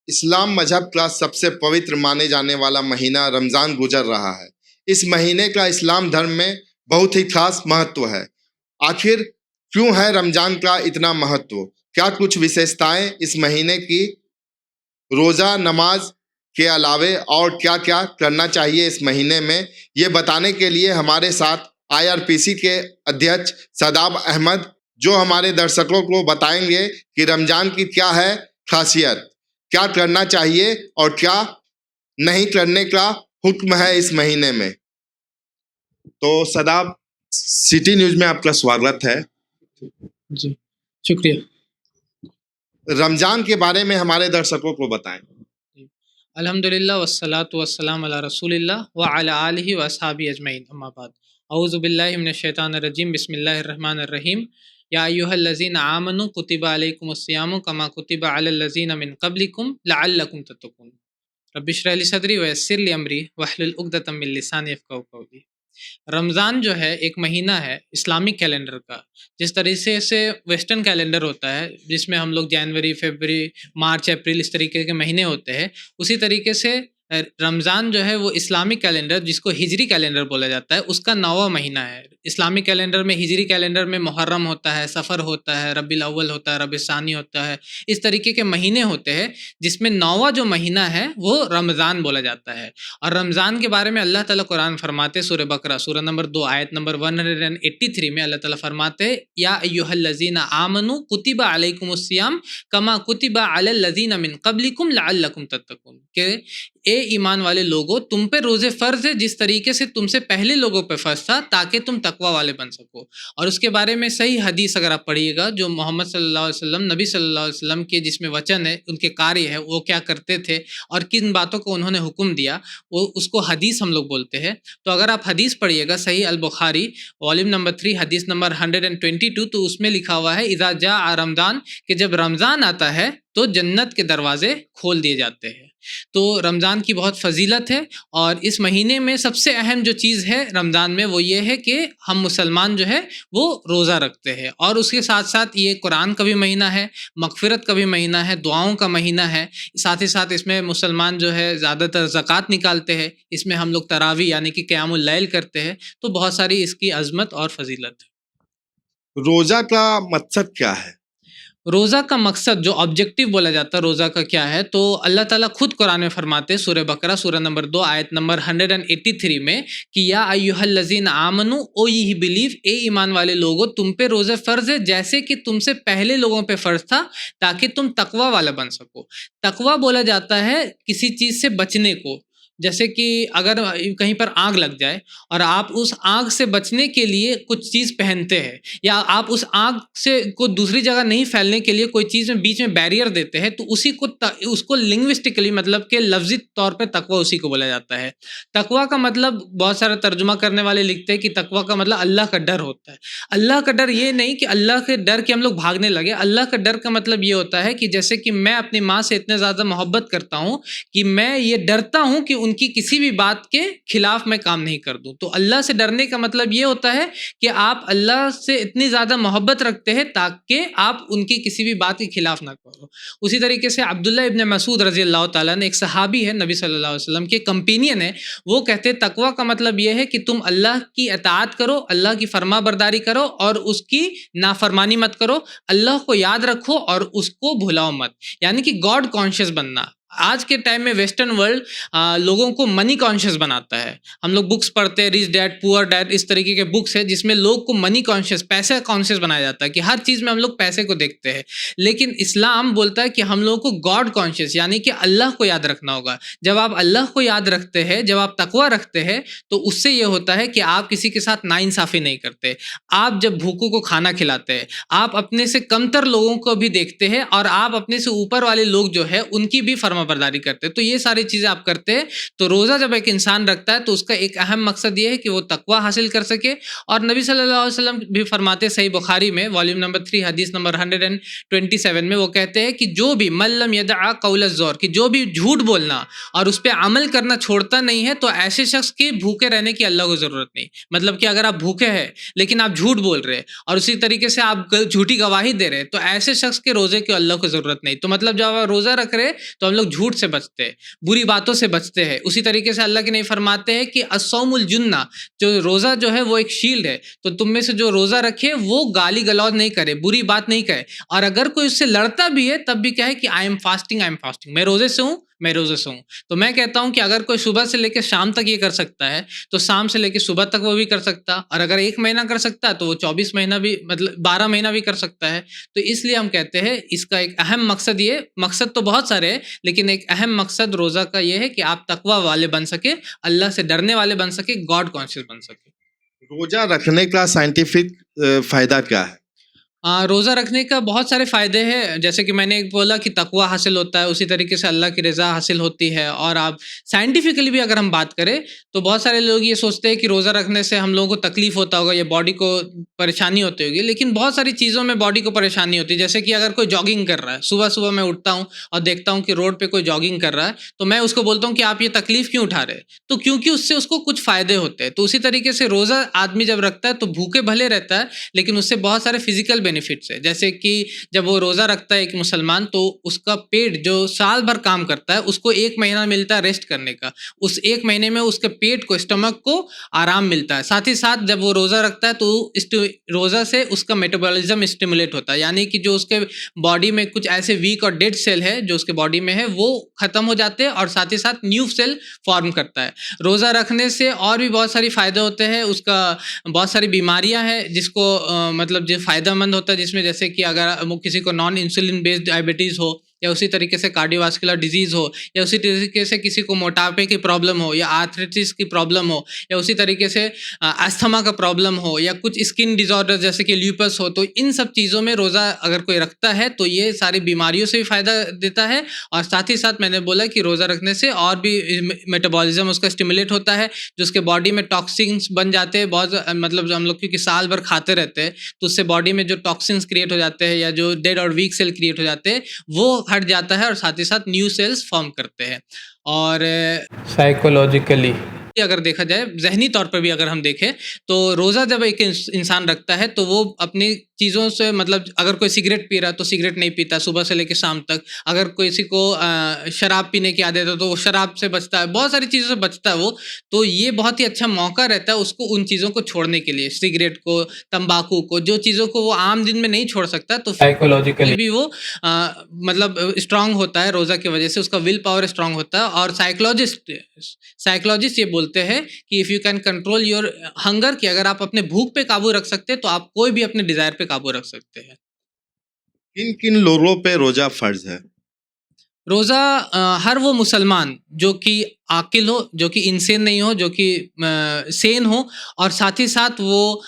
इस्लाम मजहब का सबसे पवित्र माने जाने वाला महीना रमज़ान गुजर रहा है। इस महीने का इस्लाम धर्म में बहुत ही खास महत्व है। आखिर क्यों है रमज़ान का इतना महत्व? क्या कुछ विशेषताएं इस महीने की रोज़ा नमाज के अलावे और क्या-क्या करना चाहिए इस महीने में, ये बताने के लिए हमारे साथ आईआरपीसी के अध्यक्ष शादाब अहमद, जो हमारे दर्शकों को बताएंगे कि रमज़ान की क्या है खासियत, क्या करना चाहिए और क्या नहीं करने का हुक्म है इस महीने में। तो शादाब, सिटी न्यूज़ में आपका स्वागत है। जी, शुक्रिया। रमज़ान के बारे में हमारे दर्शकों को बताएं। अल्हम्दुलिल्लाह वस्सलातु वस्सलाम अला रसूलिल्लाह व अला आलिहि व अस्हाबी अजमईन, अम्मा बाद। औज़ु बिल्लाहि मिनश शैतानिर रजीम, बिस्मिल्लाहिर रहमानिर रहीम। या अय्युहल्लज़ीना आमनू कुतिबा अलैकुमुस्सियामु कमा कुतिबा अलल लज़ीना मिन क़ब्लिकुम लअल्लकुम तत्तक़ून। रब्बि इश्रह ली सदरी व यस्सिर ली अमरी वहलुल उक़दतम मिन लिसानी यफ़क़हू क़ौली। रमज़ान जो है एक महीना है इस्लामिक कैलेंडर का। जिस तरीके से वेस्टर्न कैलेंडर होता है जिसमें हम लोग जनवरी, फरवरी, मार्च, अप्रैल इस तरीके के महीने होते हैं, उसी तरीके से रमज़ान जो है वो इस्लामिक कैलेंडर जिसको हिजरी कैलेंडर बोला जाता है उसका 9वां महीना है। इस्लामिक कैलेंडर में, हिजरी कैलेंडर में मुहर्रम होता है, सफ़र होता है, रबीउल अव्वल होता है, रबीउल सानी होता है, इस तरीके के महीने होते हैं जिसमें 9वां जो महीना है वो रमज़ान बोला जाता है। और रमज़ान के बारे में अल्लाह ताला कुरान फरमाते, सूरह बकरा सूरह नंबर 2 आयत नंबर 183 में अल्लाह ताला फरमाते, या अय्युहल्लज़ीना आमनू कुतिबा अलैकुमुस्सियाम कमा कुतिबा अलल लज़ीना मिन क़ब्लिकुम लअल्लकुम तत्तक़ून, के ए ईमान वाले लोगों, तुम पे रोज़े फ़र्ज़ है जिस तरीके से तुमसे पहले लोगों पे फ़र्ज़ था, ताकि तुम तकवा वाले बन सको। और उसके बारे में सही हदीस अगर आप पढ़िएगा, जो मोहम्मद सल्लल्लाहु अलैहि वसल्लम, नबी सल्लल्लाहु अलैहि वसल्लम के जिसमें वचन है, उनके कार्य है, वो क्या करते थे और किन बातों को उन्होंने हुक्म दिया, वो उसको हदीस हम लोग बोलते हैं। तो अगर आप हदीस पढ़िएगा सही अल बुखारी वॉल्यूम नंबर 3 हदीस नंबर 122, तो उसमें लिखा हुआ है, इज़ा जाअ रमज़ान, कि जब रमज़ान आता है तो जन्नत के दरवाजे खोल दिए जाते हैं। तो रमज़ान की बहुत फ़जीलत है। और इस महीने में सबसे अहम जो चीज़ है रमज़ान में वो ये है कि हम मुसलमान जो है वो रोज़ा रखते हैं। और उसके साथ साथ ये कुरान का भी महीना है, मग़फ़िरत का भी महीना है, दुआओं का महीना है। साथ ही साथ इसमें मुसलमान जो है ज़्यादातर ज़कात निकालते हैं। इसमें हम लोग तरावी यानी कि क़यामुल लैल करते हैं। तो बहुत सारी इसकी अज़मत और फ़जीलत है। रोज़ा का मकसद क्या है? रोज़ा का मकसद, जो ऑब्जेक्टिव बोला जाता है रोज़ा का क्या है, तो अल्लाह ताला खुद कुरान में फरमाते हैं, सूरह बकरा सूरह नंबर 2 आयत नंबर 183 में, कि या अय्युहल्लज़ीना आमनू, ओ ये बिलीव, ए ईमान वाले लोगों, तुम पे रोज़े फ़र्ज़ है जैसे कि तुमसे पहले लोगों पे फ़र्ज़ था, ताकि तुम तकवा वाला बन सको। तकवा बोला जाता है किसी चीज़ से बचने को। जैसे कि अगर कहीं पर आग लग जाए और आप उस आग से बचने के लिए कुछ चीज़ पहनते हैं, या आप उस आग से को दूसरी जगह नहीं फैलने के लिए कोई चीज़ में बीच में बैरियर देते हैं, तो उसी को उसको लिंग्विस्टिकली मतलब के लफ्ज़ी तौर पे तकवा उसी को बोला जाता है। तकवा का मतलब बहुत सारा तर्जुमा करने वाले लिखते हैं कि तकवा का मतलब अल्लाह का डर होता है। अल्लाह का डर ये नहीं कि अल्लाह के डर के हम लोग भागने लगे। अल्लाह का डर का मतलब ये होता है कि जैसे कि मैं अपनी माँ से इतने ज़्यादा मोहब्बत करता हूँ कि मैं ये डरता हूँ कि उनकी किसी भी बात के खिलाफ मैं काम नहीं कर दूं। तो अल्लाह से डरने का मतलब ये होता है कि आप अल्लाह से इतनी ज़्यादा मोहब्बत रखते हैं ताकि आप उनकी किसी भी बात के खिलाफ ना करो। उसी तरीके से अब्दुल्ला इब्न मसूद रज़ी अल्लाह ताला ने, एक सहाबी है, नबी सल्लल्लाहु अलैहि वसल्लम के कंपेनियन है, वो कहते हैं तकवा का मतलब ये है कि तुम अल्लाह की अताअत करो, अल्लाह की फरमा बरदारी करो और उसकी नाफरमानी मत करो, अल्लाह को याद रखो और उसको भुलाओ मत, यानी कि गॉड कॉन्शियस बनना। आज के टाइम में वेस्टर्न वर्ल्ड लोगों को मनी कॉन्शियस बनाता है। हम लोग बुक्स पढ़ते हैं, रिच डैड पुअर डैड, इस तरीके के बुक्स है जिसमें लोग को मनी कॉन्शियस, पैसे कॉन्शियस बनाया जाता है कि हर चीज़ में हम लोग पैसे को देखते हैं। लेकिन इस्लाम बोलता है कि हम लोगों को गॉड कॉन्शियस यानी कि अल्लाह को याद रखना होगा। जब आप अल्लाह को याद रखते हैं, जब आप तकवा रखते हैं, तो उससे ये होता है कि आप किसी के साथ नाइंसाफ़ी नहीं करते। आप जब भूखों को खाना खिलाते हैं, आप अपने से कमतर लोगों को भी देखते हैं और आप अपने से ऊपर वाले लोग जो है उनकी भी फरमाबरदारी करते हैं। तो ये सारी चीज़ें आप करते हैं। तो रोज़ा जब एक इंसान रखता है तो उसका एक अहम मकसद ये है कि वो तकवा हासिल कर सके। और नबी सल्लल्लाहु अलैहि वसल्लम भी फरमाते सही बुखारी में वॉल्यूम नंबर 3 हदीस नंबर 127 में, वो कहते हैं कि जो भी मल्लम यदअ कौल ज़ोर, कि जो भी झूठ बोलना और उस पर अमल करना छोड़ता नहीं है, तो ऐसे शख्स के भूखे रहने की अल्लाह को ज़रूरत नहीं। मतलब कि अगर आप भूखे हैं लेकिन आप झूठ बोल रहे हैं और उसी तरीके से आप झूठी गवाही दे रहे हैं, तो ऐसे शख्स के रोज़े की अल्लाह को ज़रूरत नहीं। तो मतलब जब आप रोज़ा रख रहे हैं तो हम लोग झूठ से बचते हैं, बुरी बातों से बचते हैं। उसी तरीके से अल्लाह के नबी फरमाते हैं कि अस्सौमुल जुन्ना, जो रोज़ा जो है वो एक शील्ड है। तो तुम में से जो रोज़ा रखे वो गाली गलौज नहीं करे, बुरी बात नहीं कहे, और अगर कोई उससे लड़ता भी है तब भी कहे कि आई एम फास्टिंग, मैं रोज़े से हूँ, मैं रोज़े से हूँ। तो मैं कहता हूँ कि अगर कोई सुबह से लेकर शाम तक ये कर सकता है, तो शाम से लेकर सुबह तक वो भी कर सकता, और अगर 1 महीना कर सकता है तो वो 24 महीना भी, मतलब 12 महीना भी कर सकता है। तो इसलिए हम कहते हैं इसका एक अहम मकसद, ये मकसद तो बहुत सारे हैं, लेकिन एक अहम मकसद रोज़ा का ये है कि आप तकवा वाले बन सके, अल्लाह से डरने वाले बन सके, गॉड कॉन्शियस बन सके। रोजा रखने का साइंटिफिक फायदा क्या है? रोज़ा रखने का बहुत सारे फ़ायदे हैं, जैसे कि मैंने एक बोला कि तकवा हासिल होता है, उसी तरीके से अल्लाह की रज़ा हासिल होती है। और आप साइंटिफिकली भी अगर हम बात करें, तो बहुत सारे लोग ये सोचते हैं कि रोज़ा रखने से हम लोगों को तकलीफ़ होता होगा या बॉडी को परेशानी होती होगी, लेकिन बहुत सारी चीज़ों में बॉडी को परेशानी होती है। जैसे कि अगर कोई जॉगिंग कर रहा है, सुबह-सुबह मैं उठता हूँ और देखता हूँ कि रोड पे कोई जॉगिंग कर रहा है, तो मैं उसको बोलता हूँ कि आप ये तकलीफ़ क्यों उठा रहे हैं? तो क्योंकि उससे उसको कुछ फ़ायदे होते हैं। तो उसी तरीके से रोज़ा आदमी जब रखता है तो भूखे भले रहता है, लेकिन उससे बहुत सारे फिज़िकल बेनिफिट्स है। जैसे कि जब वो रोज़ा रखता है एक मुसलमान, तो उसका पेट जो साल भर काम करता है, उसको 1 महीना मिलता है रेस्ट करने का। उस 1 महीने में उसके पेट को, स्टमक को आराम मिलता है। साथ ही साथ जब वो रोज़ा रखता है तो रोज़ा से उसका मेटाबॉलिज्म स्टिमुलेट होता है, यानी कि जो उसके बॉडी में कुछ ऐसे वीक और डेड सेल है जो उसके बॉडी में है, वो खत्म हो जाते हैं और साथ ही साथ न्यू सेल फॉर्म करता है। रोज़ा रखने से और भी बहुत सारी फ़ायदे होते हैं। उसका बहुत सारी बीमारियां हैं जिसको मतलब जो फ़ायदेमंद होता है, जिसमें जैसे कि अगर वो किसी को नॉन इंसुलिन बेस्ड डायबिटीज़ हो, या उसी तरीके से कार्डियोवास्कुलर डिजीज़ हो, या उसी तरीके से किसी को मोटापे की प्रॉब्लम हो, या आर्थराइटिस की प्रॉब्लम हो, या उसी तरीके से अस्थमा का प्रॉब्लम हो, या कुछ स्किन डिसऑर्डर जैसे कि ल्यूपस हो, तो इन सब चीज़ों में रोज़ा अगर कोई रखता है तो ये सारी बीमारियों से भी फ़ायदा देता है। और साथ ही साथ मैंने बोला कि रोज़ा रखने से और भी मेटाबॉलिज्म उसका स्टिमुलेट होता है, जो उसके बॉडी में टॉक्सिन्स बन जाते हैं बहुत, मतलब हम लोग क्योंकि साल भर खाते रहते हैं, तो उससे बॉडी में जो टॉक्सिन्स क्रिएट हो जाते हैं या जो डेड और वीक सेल क्रिएट हो जाते हैं, वो हट जाता है और साथ ही साथ न्यू सेल्स फॉर्म करते हैं। और साइकोलॉजिकली अगर देखा जाए, ज़हनी तौर पर भी अगर हम देखें, तो रोज़ा जब एक इंसान रखता है तो वो अपनी चीज़ों से, मतलब अगर कोई सिगरेट पी रहा है तो सिगरेट नहीं पीता सुबह से लेकर शाम तक। अगर किसी को शराब पीने की आदत है तो वो शराब से बचता है, बहुत सारी चीज़ों से बचता है वो। तो ये बहुत ही अच्छा मौका रहता है उसको उन चीज़ों को छोड़ने के लिए, सिगरेट को, तंबाकू को, जो चीज़ों को वो आम दिन में नहीं छोड़ सकता। तो साइकोलॉजिकली भी वो मतलब स्ट्रांग होता है रोज़ा की वजह से, उसका विल पावर स्ट्रांग होता है। और साइकोलॉजिस्ट ये बोलते हैं कि if you can control your hunger, कि अगर आप अपने भूख पे काबू रख सकते हैं तो आप कोई भी अपने डिज़ायर पे काबू रख सकते हैं। किन किन लोगों पे रोजा फर्ज है? रोज़ा हर वो मुसलमान जो कि आकिल हो, जो कि इंसेन नहीं हो, जो कि सेन हो, और साथ ही साथ वो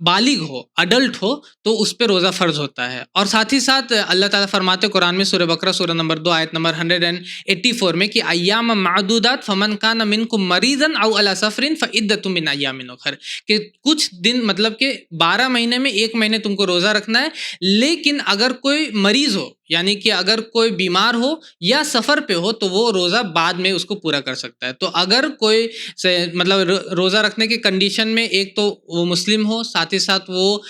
बालिग हो, अडल्ट हो, तो उस पे रोज़ा फ़र्ज़ होता है। और साथ ही साथ अल्लाह ताला फरमाते कुरान में सूरह बकरा सूरह नंबर 2 आयत नंबर 184 में कि अय्याम मादूदात फमन कान मिनकुम मरीज़न औ अला सफ़रिन फ़इद्दतुम मिन अय्यामिन उखर, कि कुछ दिन, मतलब कि 12 महीने में 1 महीने तुमको रोज़ा रखना है, लेकिन अगर कोई मरीज़ हो, यानी कि अगर कोई बीमार हो या सफ़र पे हो, तो वो रोज़ा बाद में उसको पूरा कर सकता है। तो अगर कोई से मतलब रोज़ा रखने की कंडीशन में, एक तो वो मुस्लिम हो, साथ ही साथ वो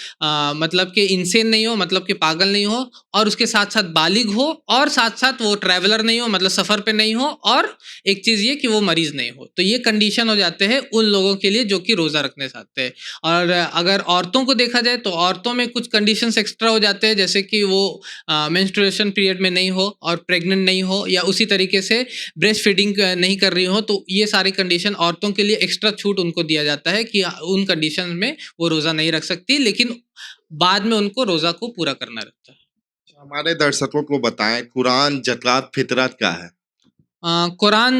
मतलब कि इंसेन नहीं हो, मतलब कि पागल नहीं हो, और उसके साथ साथ बालिग हो, और साथ साथ वो ट्रैवलर नहीं हो, मतलब सफ़र पे नहीं हो, और एक चीज़ ये कि वो मरीज़ नहीं हो। तो ये कंडीशन हो जाते हैं उन लोगों के लिए जो कि रोज़ा रखने चाहते हैं। और अगर औरतों को देखा जाए तो औरतों में कुछ कंडीशंस एक्स्ट्रा हो जाते हैं, जैसे कि वो मेंस्ट्रुएशन पीरियड में नहीं हो, और प्रेग्नेंट नहीं हो, या उसी तरीके से ब्रेस्ट फीडिंग नहीं कर रही हो। तो ये सारी कंडीशन औरतों के लिए एक्स्ट्रा छूट उनको दिया जाता है कि उन कंडीशन में वो रोज़ा नहीं रख सकती, लेकिन बाद में उनको रोज़ा को पूरा करना रहता है। हमारे दर्शकों को बताएं, कुरान, ज़कात, फितरत क्या है? कुरान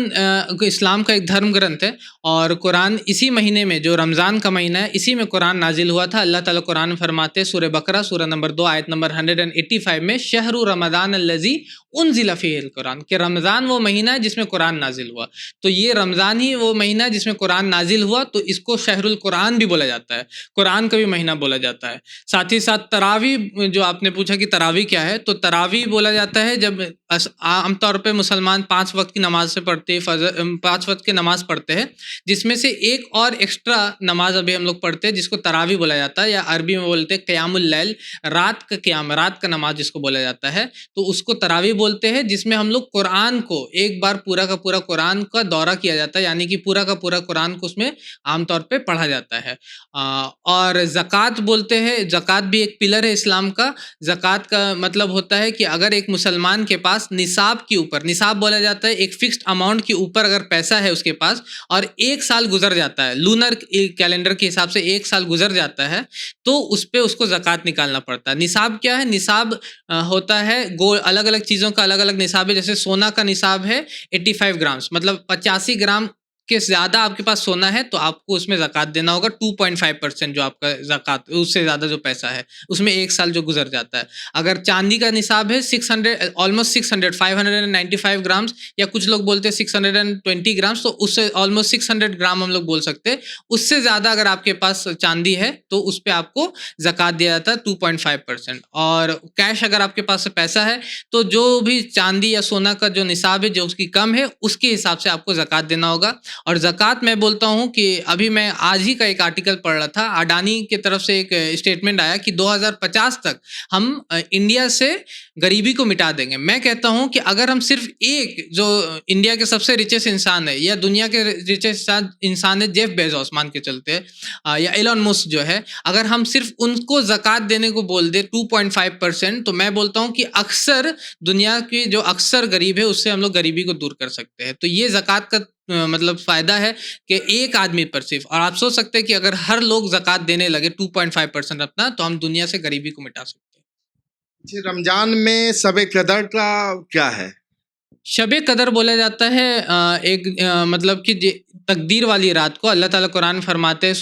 इस्लाम का एक धर्म ग्रंथ है, और कुरान इसी महीने में, जो रमज़ान का महीना है, इसी में कुरान नाजिल हुआ था। अल्लाह ताला कुरान में फरमाते हैं सूरह बकरा सूरह नंबर 2 आयत नंबर 185 में, शहरु रमज़ान अल्लज़ी उनज़िला फ़ीहिल कुरान, कि रमज़ान वो महीना है जिसमें कुरान नाजिल हुआ। तो ये रमज़ान ही वो महीना है जिसमें कुरान नाजिल हुआ, तो इसको शहरुल कुरान भी बोला जाता है, कुरान का भी महीना बोला जाता है। साथ ही साथ तरावी, जो आपने पूछा कि तरावी क्या है, तो तरावी बोला जाता है जब आमतौर पे मुसलमान 5 वक्त की नमाज से पढ़ते हैं, 5 वक्त की नमाज पढ़ते हैं, जिसमें से एक और एक्स्ट्रा नमाज अभी हम लोग पढ़ते हैं जिसको तरावी बोला जाता है, या अरबी में बोलते हैं क़यामुल लैल, रात का क़याम, रात का नमाज जिसको बोला जाता है, तो उसको तरावी बोलते हैं, जिसमें हम लोग कुरान को एक बार पूरा का पूरा कुरान का दौरा किया जाता है, यानी कि पूरा का पूरा कुरान को उसमें आमतौर पे पढ़ा जाता है। और ज़कात बोलते हैं, ज़कात भी एक पिलर है इस्लाम का। ज़कात का मतलब होता है कि अगर एक मुसलमान के पास निसाब के ऊपर, निसाब बोला जाता है एक फिक्स्ड अमाउंट के ऊपर अगर पैसा है उसके पास, और 1 साल गुजर जाता है, लूनर कैलेंडर के हिसाब से 1 साल गुजर जाता है, तो उस पे उसको ज़कात निकालना पड़ता है। निसाब क्या है? निसाब होता है गोल्ड, अलग-अलग चीज़ों का अलग-अलग निसाब है। जैसे सोना का निसाब है 85 ग्राम्स, मतलब 85 ग्राम के ज़्यादा आपके पास सोना है तो आपको उसमें ज़कात देना होगा 2.5% जो आपका ज़कात, उससे ज़्यादा जो पैसा है उसमें 1 साल जो गुजर जाता है। अगर चांदी का निसाब है 600, ऑलमोस्ट 600, 595 ग्राम्स, या कुछ लोग बोलते हैं 620 ग्राम्स, तो उससे ऑलमोस्ट 600 ग्राम हम लोग बोल सकते हैं। उससे ज़्यादा अगर आपके पास चांदी है तो उस पे आपको ज़कात दिया जाता है 2.5%। और कैश अगर आपके पास पैसा है तो जो भी चांदी या सोना का जो निसाब है जो उसकी कम है उसके हिसाब से आपको ज़कात देना होगा। और ज़कात मैं बोलता हूँ कि अभी मैं आज ही का एक आर्टिकल पढ़ रहा था, अडानी की तरफ से एक स्टेटमेंट आया कि 2050 तक हम इंडिया से गरीबी को मिटा देंगे। मैं कहता हूँ कि अगर हम सिर्फ एक जो इंडिया के सबसे रिचेस्ट इंसान है या दुनिया के रिचेस्ट इंसान है, जेफ बेजोस मान के चलते हैं, या एलन मस्क जो है, अगर हम सिर्फ उनको ज़कात देने को बोल दे 2.5%, तो मैं बोलता हूँ कि अक्सर दुनिया के जो अक्सर गरीब है उससे हम लोग गरीबी को दूर कर सकते हैं। तो ये ज़कात का मतलब फ़ायदा है कि एक आदमी पर सिर्फ, और आप सोच सकते हैं कि अगर हर लोग ज़कात देने लगे 2.5% अपना, तो हम दुनिया से गरीबी को मिटा सकते हैं। जी, रमजान में शब कदर का क्या है? शब कदर बोला जाता है मतलब कि तकदीर वाली रात को। अल्लाह ताला कुरान फरमाते हैं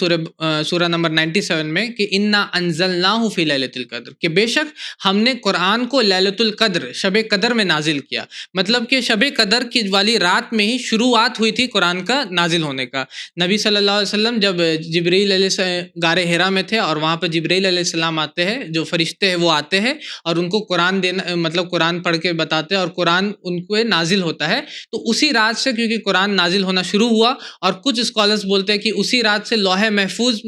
सूरह नंबर 97 में कि इन्ना अंज़लनाहु फ़ी लैलतिल क़द्र, कि बेशक हमने कुरान को लैलतुल क़द्र, शब कदर में नाजिल किया। मतलब कि शब कदर की वाली रात में ही शुरुआत हुई थी कुरान का नाजिल होने का। नबी सल्लल्लाहु अलैहि वसल्लम जब जिब्रील गारे हिरा में थे और वहाँ पर जिब्रील अलैहिस्सलाम आते हैं, जो फरिश्ते हैं वो आते हैं और उनको कुरान देना, मतलब कुरान पढ़ के बताते हैं और कुरान उनको नाजिल होता है। तो उसी रात से क्योंकि कुरान नाजिल होना शुरू हुआ, और कुछ स्कॉलर्स बोलते हैं कि उसी रात से लौहे महफूज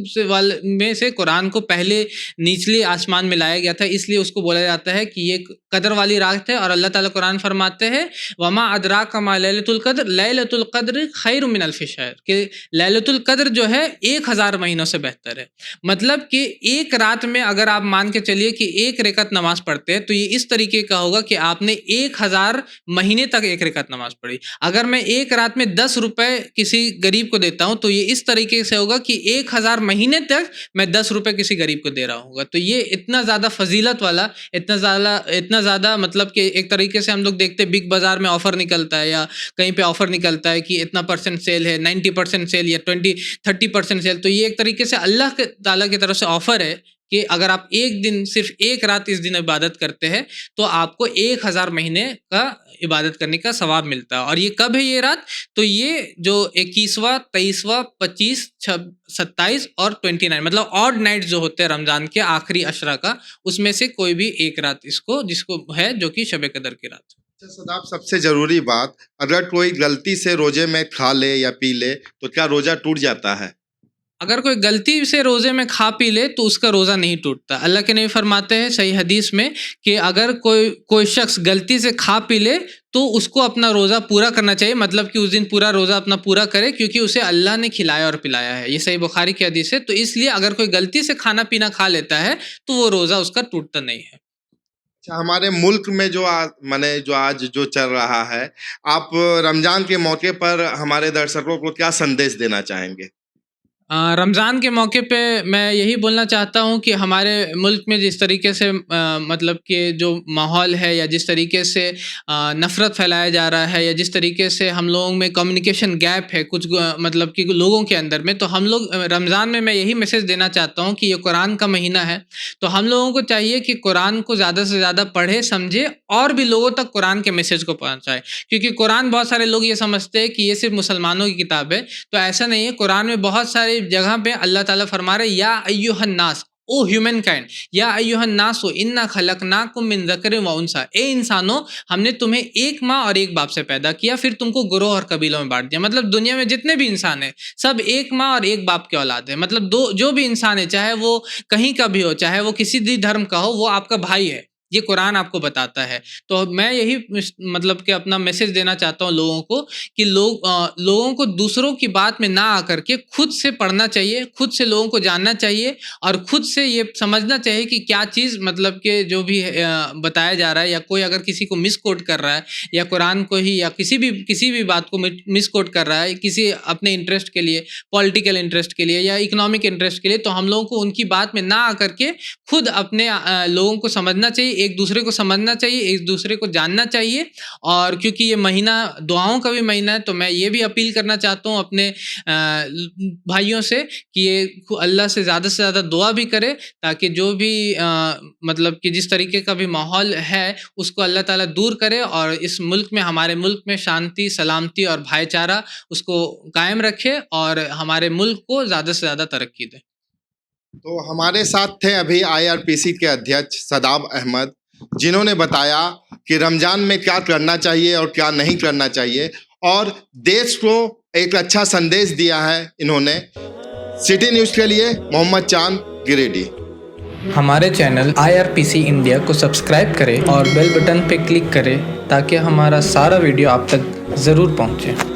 में से कुरान को पहले निचले आसमान में लाया गया था, इसलिए उसको बोला जाता है कि ये कदर वाली रात है। और अल्लाह ताला कुरान फरमाते हैं वमा अदराका मा लैलतुल क़द्र खैरुम मिन अल्फ़ि शहर, कि लैलतुल क़द्र जो है 1000 महीनों से बेहतर है। मतलब कि एक रात में अगर आप मान के चलिए कि एक रकात नमाज पढ़ते हैं तो ये इस तरीके का होगा कि आपने 1000 महीने तक एक रकात नमाज पढ़ी। अगर मैं एक रात में 10 रुपए किसी गरीब को देता हूं तो ये इस तरीके से होगा कि 1000 महीने तक मैं 10 रुपए किसी गरीब को दे रहा हूँ। तो ये इतना ज़्यादा फजीलत वाला, इतना ज़्यादा मतलब कि एक तरीके से हम लोग देखते हैं बिग बाज़ार में ऑफ़र निकलता है या कहीं पे ऑफ़र निकलता है कि इतना % सेल है, 90% सेल या 20-30% सेल। तो ये एक तरीके से अल्लाह के ताला की तरफ से ऑफ़र है कि अगर आप एक दिन, सिर्फ एक रात इस दिन इबादत करते हैं तो आपको 1000 महीने का इबादत करने का सवाब मिलता है। और ये कब है ये रात? तो ये जो 21वां, 23वां, 25, 27 और 29, मतलब ऑड नाइट जो होते हैं रमज़ान के आखिरी अशरा का, उसमें से कोई भी एक रात इसको जिसको है जो कि शब कदर की रात। अच्छा सदाब, सबसे ज़रूरी बात, अगर कोई गलती से रोजे में खा ले या पी ले तो क्या रोज़ा टूट जाता है? अगर कोई गलती से रोज़े में खा पी ले तो उसका रोज़ा नहीं टूटता। अल्लाह के नबी फरमाते हैं सही हदीस में कि अगर कोई शख्स गलती से खा पी ले तो उसको अपना रोज़ा पूरा करना चाहिए, मतलब कि उस दिन पूरा रोज़ा अपना पूरा करे, क्योंकि उसे अल्लाह ने खिलाया और पिलाया है। ये सही बुखारी की हदीस है। तो इसलिए अगर कोई गलती से खाना पीना खा लेता है तो वो रोज़ा उसका टूटता नहीं है। अच्छा, हमारे मुल्क में जो माने जो आज जो चल रहा है, आप रमज़ान के मौके पर हमारे दर्शकों को क्या संदेश देना चाहेंगे? रमज़ान के मौके पे मैं यही बोलना चाहता हूँ कि हमारे मुल्क में जिस तरीके से मतलब कि जो माहौल है या जिस तरीके से नफ़रत फैलाया जा रहा है या जिस तरीके से हम लोगों में कम्युनिकेशन गैप है कुछ मतलब कि लोगों के अंदर में, तो हम लोग रमज़ान में मैं यही मैसेज देना चाहता हूँ कि ये कुरान का महीना है, तो हम लोगों को चाहिए कि कुरान को ज़्यादा से ज़्यादा पढ़े, समझे और भी लोगों तक कुरान के मैसेज को पहुँचाए। क्योंकि कुरान बहुत सारे लोग ये समझते हैं कि ये सिर्फ मुसलमानों की किताब है, तो ऐसा नहीं है। कुरान में बहुत सारे जगह पे अल्लाह ताला फरमा रहे या अय्युहन नास, ओ ह्यूमन काइंड या अय्युहन नासो इन्ना खलकनाकुम मिन ज़करिन व उनसा, ए इंसानों हमने तुम्हें एक माँ और एक बाप से पैदा किया, फिर तुमको ग्रोह और कबीलों में बांट दिया। मतलब दुनिया में जितने भी इंसान हैं सब एक माँ और एक बाप के औलाद है। मतलब दो जो भी इंसान है, चाहे वो कहीं का भी हो, चाहे वो किसी भी धर्म का हो, वो आपका भाई है। ये कुरान आपको बताता है। तो मैं यही मतलब कि अपना मैसेज देना चाहता हूँ लोगों को कि लोगों को दूसरों की बात में ना आकर के खुद से पढ़ना चाहिए, खुद से लोगों को जानना चाहिए और खुद से ये समझना चाहिए कि क्या चीज़ मतलब कि जो भी बताया जा रहा है, या कोई अगर किसी को मिसकोट कर रहा है या कुरान को ही या किसी भी बात को मिसकोट कर रहा है किसी अपने इंटरेस्ट के लिए, पॉलिटिकल इंटरेस्ट के लिए या इकोनॉमिक इंटरेस्ट के लिए, तो हम लोगों को उनकी बात में ना आकर के खुद अपने लोगों को समझना चाहिए, एक दूसरे को समझना चाहिए, एक दूसरे को जानना चाहिए। और क्योंकि ये महीना दुआओं का भी महीना है, तो मैं ये भी अपील करना चाहता हूँ अपने भाइयों से कि ये अल्लाह से ज़्यादा दुआ भी करे, ताकि जो भी मतलब कि जिस तरीके का भी माहौल है उसको अल्लाह ताला दूर करे और इस मुल्क में, हमारे मुल्क में शांति, सलामती और भाईचारा उसको कायम रखे और हमारे मुल्क को ज़्यादा से ज़्यादा तरक्की दे। तो हमारे साथ थे अभी IRPC के अध्यक्ष सदाब अहमद, जिन्होंने बताया कि रमज़ान में क्या करना चाहिए और क्या नहीं करना चाहिए, और देश को एक अच्छा संदेश दिया है इन्होंने। सिटी न्यूज़ के लिए मोहम्मद चांद, गिरिडीह। हमारे चैनल IRPC इंडिया को सब्सक्राइब करें और बेल बटन पे क्लिक करें ताकि हमारा सारा वीडियो आप तक ज़रूर पहुँचे।